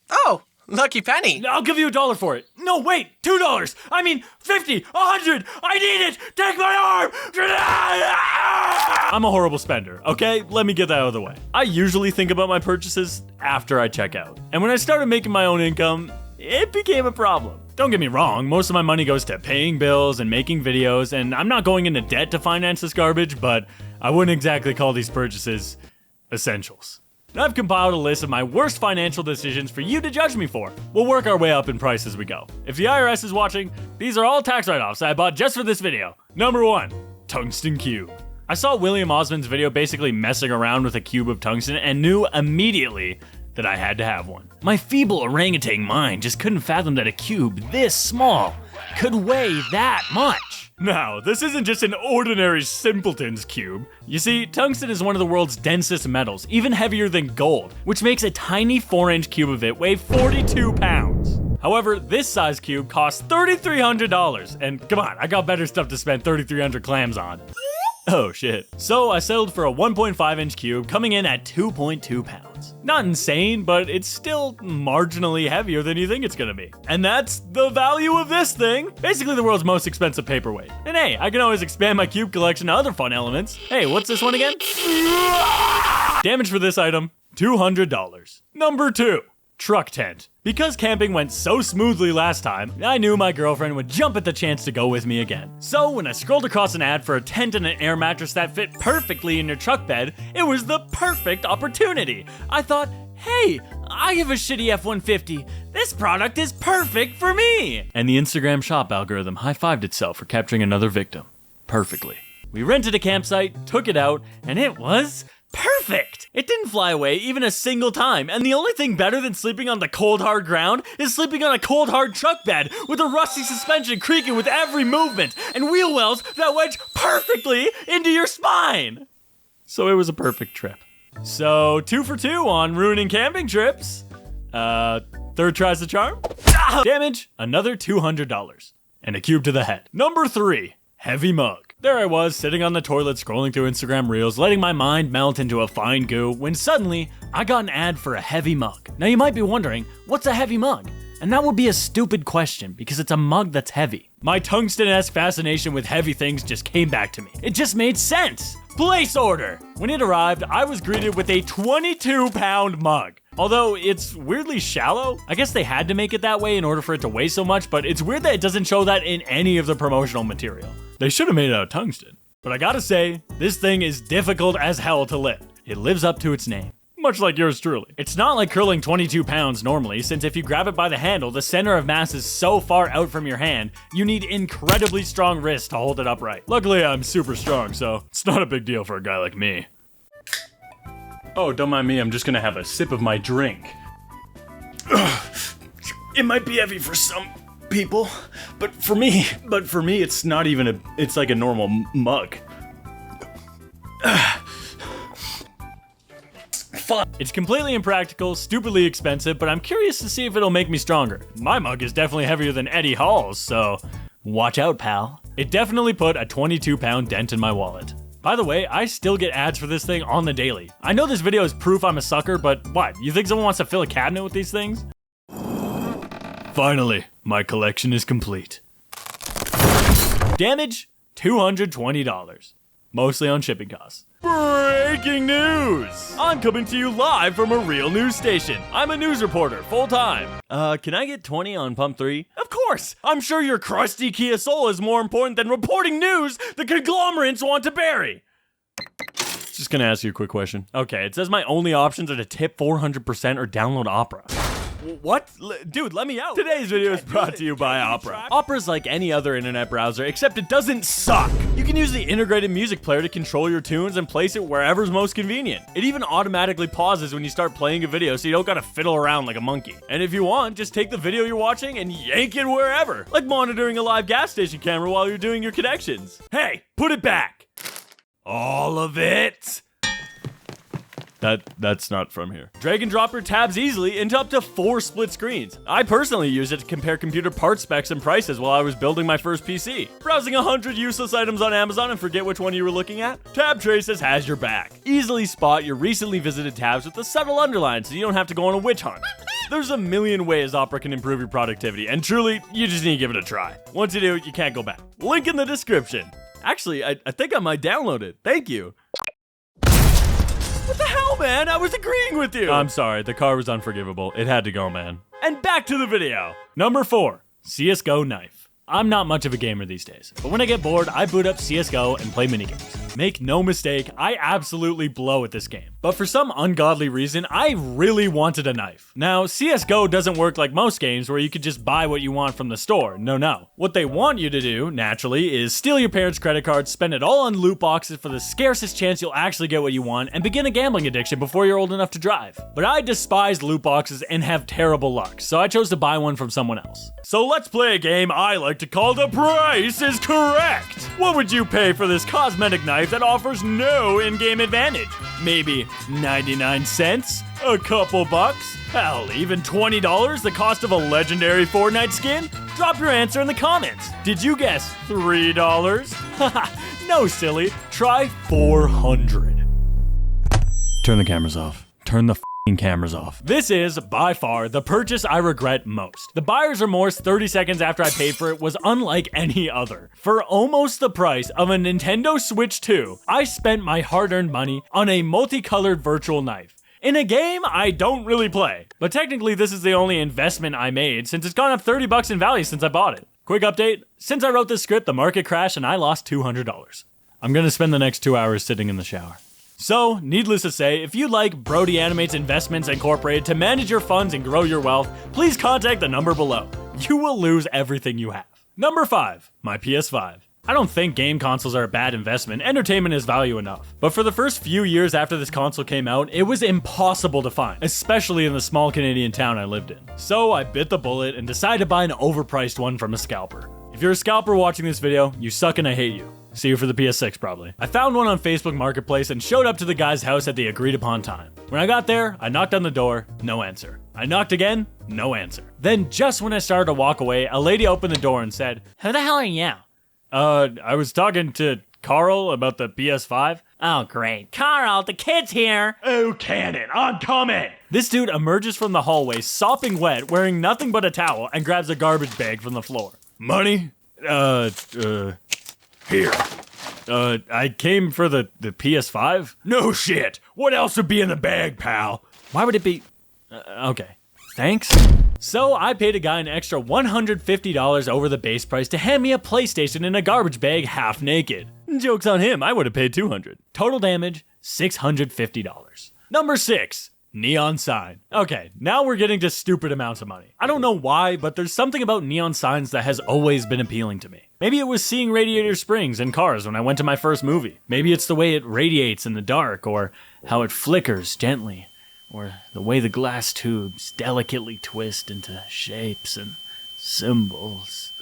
Oh, lucky penny. I'll give you $1 for it. No, wait, $2. I mean, 50, 100. I need it. Take my arm. I'm a horrible spender, okay? Let me get that out of the way. I usually think about my purchases after I check out. And when I started making my own income, it became a problem. Don't get me wrong, most of my money goes to paying bills and making videos, and I'm not going into debt to finance this garbage, but I wouldn't exactly call these purchases essentials. I've compiled a list of my worst financial decisions for you to judge me for. We'll work our way up in price as we go. If the IRS is watching, these are all tax write-offs I bought just for this video. Number 1, tungsten cube. I saw William Osmond's video basically messing around with a cube of tungsten and knew immediately that I had to have one. My feeble orangutan mind just couldn't fathom that a cube this small could weigh that much. Now, this isn't just an ordinary simpleton's cube. You see, tungsten is one of the world's densest metals, even heavier than gold, which makes a tiny 4-inch cube of it weigh 42 pounds. However, this size cube costs $3,300, and come on, I got better stuff to spend 3,300 clams on. Oh shit. So I settled for a 1.5-inch cube coming in at 2.2 pounds. Not insane, but it's still marginally heavier than you think it's gonna be. And that's the value of this thing. Basically the world's most expensive paperweight. And hey, I can always expand my cube collection to other fun elements. Hey, what's this one again? Damage for this item, $200. Number 2. Truck tent. Because camping went so smoothly last time, I knew my girlfriend would jump at the chance to go with me again. So when I scrolled across an ad for a tent and an air mattress that fit perfectly in your truck bed, it was the perfect opportunity. I thought, hey, I have a shitty F-150. This product is perfect for me. And the Instagram shop algorithm high-fived itself for capturing another victim. Perfectly. We rented a campsite, took it out, and it was perfect! It didn't fly away even a single time, and the only thing better than sleeping on the cold hard ground is sleeping on a cold hard truck bed with a rusty suspension creaking with every movement and wheel wells that wedge perfectly into your spine! So it was a perfect trip. So 2 for 2 on ruining camping trips. Third tries the charm? Damage, another $200. And a cube to the head. Number 3, heavy mug. There I was, sitting on the toilet scrolling through Instagram Reels, letting my mind melt into a fine goo, when suddenly, I got an ad for a heavy mug. Now you might be wondering, what's a heavy mug? And that would be a stupid question, because it's a mug that's heavy. My tungsten-esque fascination with heavy things just came back to me. It just made sense! Place order! When it arrived, I was greeted with a 22-pound mug. Although it's weirdly shallow. I guess they had to make it that way in order for it to weigh so much, but it's weird that it doesn't show that in any of the promotional material. They should have made it out of tungsten. But I gotta say, this thing is difficult as hell to lift. It lives up to its name. Much like yours truly. It's not like curling 22 pounds normally, since if you grab it by the handle, the center of mass is so far out from your hand, you need incredibly strong wrists to hold it upright. Luckily, I'm super strong, so it's not a big deal for a guy like me. Oh, don't mind me, I'm just gonna have a sip of my drink. It might be heavy for some people, but for me, it's not even it's like a normal mug. Fuck. It's completely impractical, stupidly expensive, but I'm curious to see if it'll make me stronger. My mug is definitely heavier than Eddie Hall's, so watch out, pal. It definitely put a 22-pound dent in my wallet. By the way, I still get ads for this thing on the daily. I know this video is proof I'm a sucker, but what? You think someone wants to fill a cabinet with these things? Finally, my collection is complete. Damage, $220. Mostly on shipping costs. Breaking news! I'm coming to you live from a real news station. I'm a news reporter, full-time. Can I get 20 on pump 3? Of course! I'm sure your crusty Kia Soul is more important than reporting news the conglomerates want to bury. Just gonna ask you a quick question. Okay, it says my only options are to tip 400% or download Opera. What? Dude, let me out. Today's video is brought to you by Opera. Opera's like any other internet browser, except it doesn't suck. You can use the integrated music player to control your tunes and place it wherever's most convenient. It even automatically pauses when you start playing a video, so you don't gotta fiddle around like a monkey. And if you want, just take the video you're watching and yank it wherever, like monitoring a live gas station camera while you're doing your connections. Hey, put it back. All of it. That's not from here. Drag and drop your tabs easily into up to 4 split screens. I personally used it to compare computer part specs and prices while I was building my first PC. Browsing 100 useless items on Amazon and forget which one you were looking at? Tab Traces has your back. Easily spot your recently visited tabs with a subtle underline so you don't have to go on a witch hunt. There's a million ways Opera can improve your productivity, and truly, you just need to give it a try. Once you do, you can't go back. Link in the description. Actually, I think I might download it. Thank you. What the hell, man? I was agreeing with you. I'm sorry, the car was unforgivable. It had to go, man. And back to the video. Number 4, CSGO Knife. I'm not much of a gamer these days, but when I get bored, I boot up CSGO and play minigames. Make no mistake, I absolutely blow at this game. But for some ungodly reason, I really wanted a knife. Now, CSGO doesn't work like most games where you could just buy what you want from the store. No. What they want you to do, naturally, is steal your parents' credit cards, spend it all on loot boxes for the scarcest chance you'll actually get what you want, and begin a gambling addiction before you're old enough to drive. But I despise loot boxes and have terrible luck, so I chose to buy one from someone else. So let's play a game I like to call The Price is Correct. What would you pay for this cosmetic knife that offers no in-game advantage? Maybe 99 cents? A couple bucks? Hell, even $20, the cost of a legendary Fortnite skin? Drop your answer in the comments. Did you guess $3? Haha, no silly, try 400. Turn the cameras off. Turn the cameras off. This is, by far, the purchase I regret most. The buyer's remorse 30 seconds after I paid for it was unlike any other. For almost the price of a Nintendo Switch 2, I spent my hard-earned money on a multicolored virtual knife. In a game I don't really play. But technically this is the only investment I made since it's gone up $30 in value since I bought it. Quick update, since I wrote this script, the market crashed and I lost $200. I'm gonna spend the next 2 hours sitting in the shower. So, needless to say, if you'd like BrodyAnimates Investments Incorporated to manage your funds and grow your wealth, please contact the number below. You will lose everything you have. Number 5, my PS5. I don't think game consoles are a bad investment, entertainment is value enough. But for the first few years after this console came out, it was impossible to find, especially in the small Canadian town I lived in. So I bit the bullet and decided to buy an overpriced one from a scalper. If you're a scalper watching this video, you suck and I hate you. See you for the PS6 probably. I found one on Facebook Marketplace and showed up to the guy's house at the agreed upon time. When I got there, I knocked on the door, no answer. I knocked again, no answer. Then just when I started to walk away, a lady opened the door and said, "Who the hell are you?" I was talking to Carl about the PS5. Oh great, Carl, the kid's here. Oh Cannon, I'm coming. This dude emerges from the hallway sopping wet, wearing nothing but a towel and grabs a garbage bag from the floor. Money? Here. I came for the PS5? No shit. What else would be in the bag, pal? Why would it be? Okay. Thanks. So I paid a guy an extra $150 over the base price to hand me a PlayStation in a garbage bag half naked. Joke's on him, I would have paid $200. Total damage, $650. Number 6. Neon sign. Okay, now we're getting to stupid amounts of money. I don't know why, but there's something about neon signs that has always been appealing to me. Maybe it was seeing radiator springs in cars when I went to my first movie. Maybe it's the way it radiates in the dark, or how it flickers gently, or the way the glass tubes delicately twist into shapes and symbols.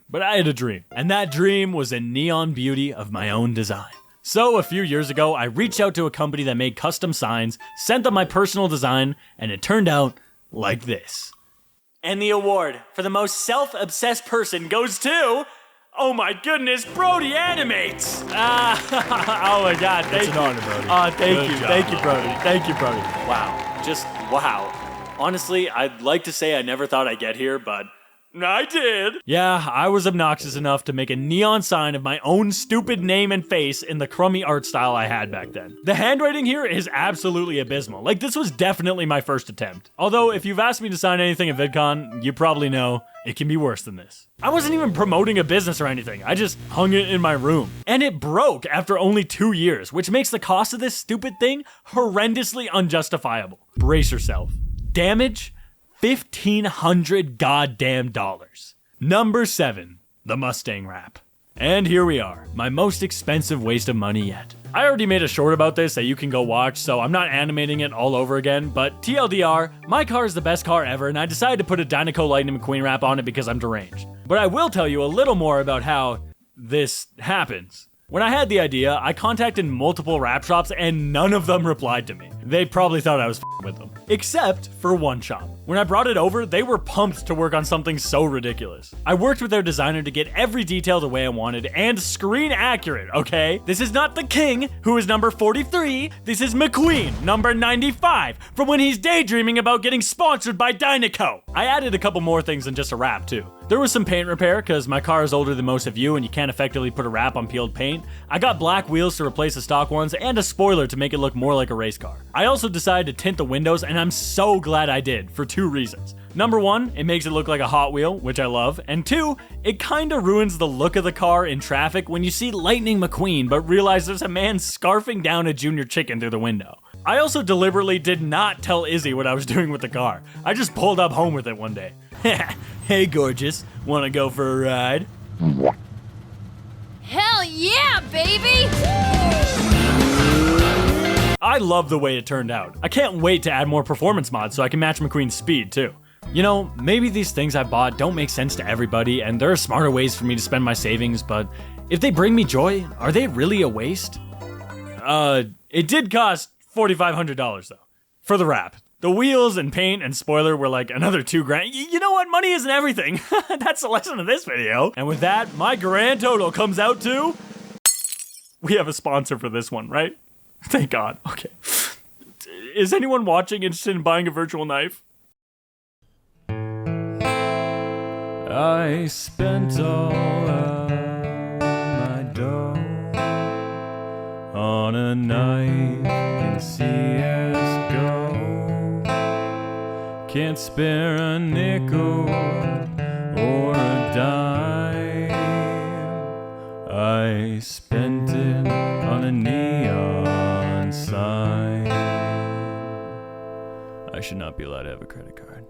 But I had a dream, and that dream was a neon beauty of my own design. So a few years ago, I reached out to a company that made custom signs, sent them my personal design, and it turned out like this. And the award for the most self-obsessed person goes to, oh my goodness, BrodyAnimates! Oh my god, thank you. It's an honor, Brody. Thank you, Brody. Wow, just wow. Honestly, I'd like to say I never thought I'd get here, but I did. Yeah, I was obnoxious enough to make a neon sign of my own stupid name and face in the crummy art style I had back then. The handwriting here is absolutely abysmal. Like, this was definitely my first attempt. Although, if you've asked me to sign anything at VidCon, you probably know it can be worse than this. I wasn't even promoting a business or anything. I just hung it in my room. And it broke after only 2 years, which makes the cost of this stupid thing horrendously unjustifiable. Brace yourself. Damage? $1,500 goddamn dollars. Number 7, the Mustang wrap. And here we are, my most expensive waste of money yet. I already made a short about this that you can go watch, so I'm not animating it all over again, but TLDR, my car is the best car ever, and I decided to put a Dynaco Lightning McQueen wrap on it because I'm deranged. But I will tell you a little more about how this happens. When I had the idea, I contacted multiple wrap shops and none of them replied to me. They probably thought I was with them. Except for one shop. When I brought it over, they were pumped to work on something so ridiculous. I worked with their designer to get every detail the way I wanted and screen accurate, okay? This is not the King, who is number 43. This is McQueen, number 95, from when he's daydreaming about getting sponsored by Dynaco. I added a couple more things than just a wrap too. There was some paint repair, because my car is older than most of you and you can't effectively put a wrap on peeled paint. I got black wheels to replace the stock ones and a spoiler to make it look more like a race car. I also decided to tint the windows, and I'm so glad I did, for 2 reasons. Number 1, it makes it look like a Hot Wheel, which I love, and 2, it kinda ruins the look of the car in traffic when you see Lightning McQueen but realize there's a man scarfing down a junior chicken through the window. I also deliberately did not tell Izzy what I was doing with the car. I just pulled up home with it one day. Hey gorgeous, wanna go for a ride? Hell yeah, baby! I love the way it turned out. I can't wait to add more performance mods so I can match McQueen's speed too. You know, maybe these things I bought don't make sense to everybody and there are smarter ways for me to spend my savings, but if they bring me joy, are they really a waste? It did cost $4,500 though, for the wrap. The wheels and paint and spoiler were like another $2,000. You know what? Money isn't everything. That's the lesson of this video. And with that, my grand total comes out to... We have a sponsor for this one, right? Thank God. Okay. Is anyone watching interested in buying a virtual knife? I spent all of my dough on a knife in CSGO. Can't spare a nickel or a dime. I spent it on a neon sign. I should not be allowed to have a credit card.